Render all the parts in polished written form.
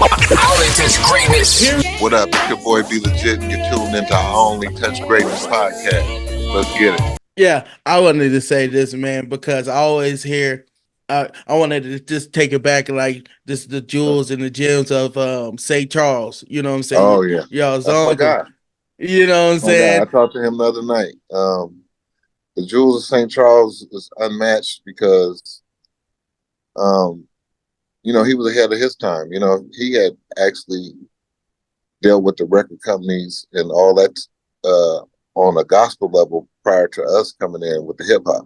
I only touch greatness. What up? It's your boy Be Legit, and you're tuned into I Only Touch Greatness podcast. Let's get it. Yeah, I wanted to say this, man, because I always hear. I wanted to just take it back, like this, the jewels and the gems of St. Charles. You know what I'm saying? Oh yeah, Y'all's that's my uncle. guy. You know what I'm My guy. I saying? talked to him the other night. The Jewels of St. Charles is unmatched because, um, he was ahead of his time. He had actually dealt with the record companies and all that on a gospel level prior to us coming in with the hip hop.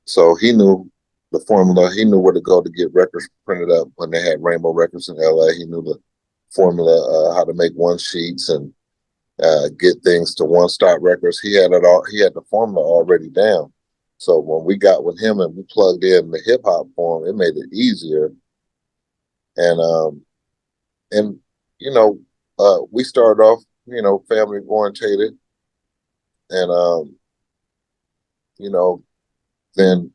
So he knew the formula. He knew where to go to get records printed up when they had Rainbow Records in LA. He knew the formula, how to make one sheets and get things to One Stop Records. He had it all. He had the formula already down. So when we got with him and we plugged in the hip hop form, it made it easier. And we started off, family orientated, and then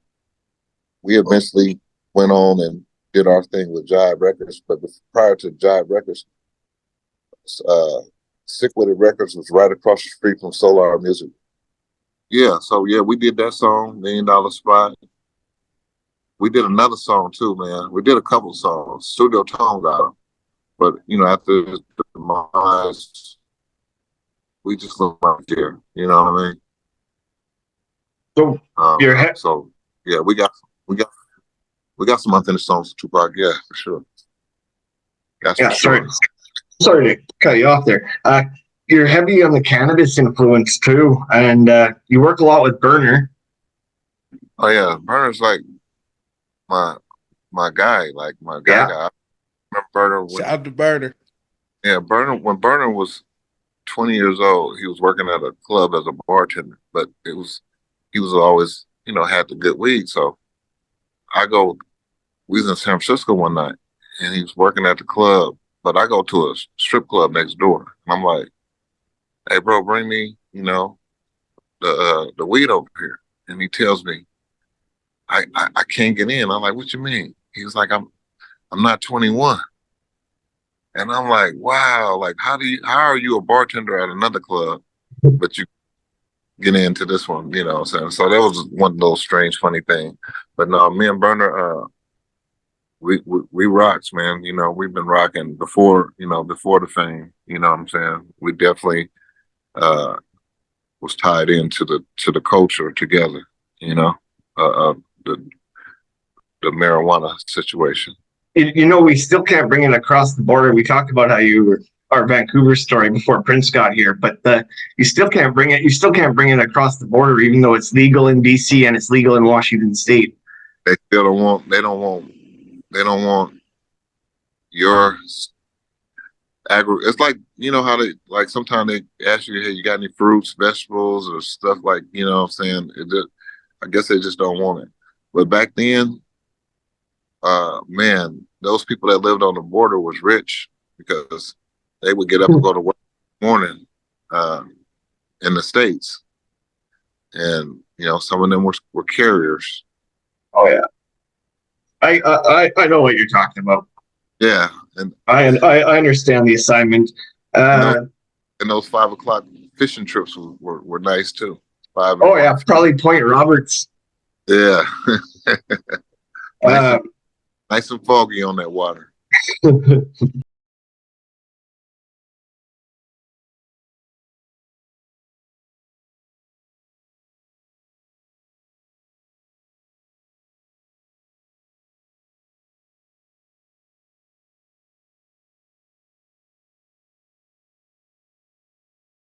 we eventually went on and did our thing with Jive Records. But prior to Jive Records, Sick With It Records was right across the street from Solar Music. Yeah, so yeah, we did that song, $1 Million Spot. We did another song too, man. We did a couple songs. Studio Tone got them. But, after the demise, we just look right there. You know what I mean? So yeah, we got some unfinished songs with Tupac, yeah, for sure. Sorry to cut you off there. You're heavy on the cannabis influence too, and you work a lot with Berner. Oh yeah, Berner's like my guy, like my guy. Yeah. I remember Berner. Shout out to Berner. Yeah, when Berner was 20 years old, he was working at a club as a bartender, but he was always, had the good weed. So we was in San Francisco one night and he was working at the club, but I go to a strip club next door and I'm like, hey bro, bring me, the weed over here. And he tells me, I can't get in. I'm like, what you mean? He was like, I'm not 21. And I'm like, wow, like how are you a bartender at another club, but you get into this one, you know what I'm saying? So that was one of those strange, funny things. But no, me and Berner, we rocks, man. We've been rocking before the fame, you know what I'm saying? We definitely was tied into the culture together, the marijuana situation. We still can't bring it across the border. We talked about how you were our Vancouver story before Prince got here, but you still can't bring it. You still can't bring it across the border, even though it's legal in BC and it's legal in Washington State. They still don't want. They don't want your agri. It's like how they like sometimes they ask you, hey, you got any fruits, vegetables, or stuff like what I'm saying. I guess they just don't want it. But back then, man, those people that lived on the border was rich because they would get up and go to work in the morning in the States. And, some of them were carriers. Oh, yeah. I know what you're talking about. Yeah. And I understand the assignment. And those 5 o'clock fishing trips were nice, too. Yeah, probably Point Roberts. Yeah. Nice and foggy on that water.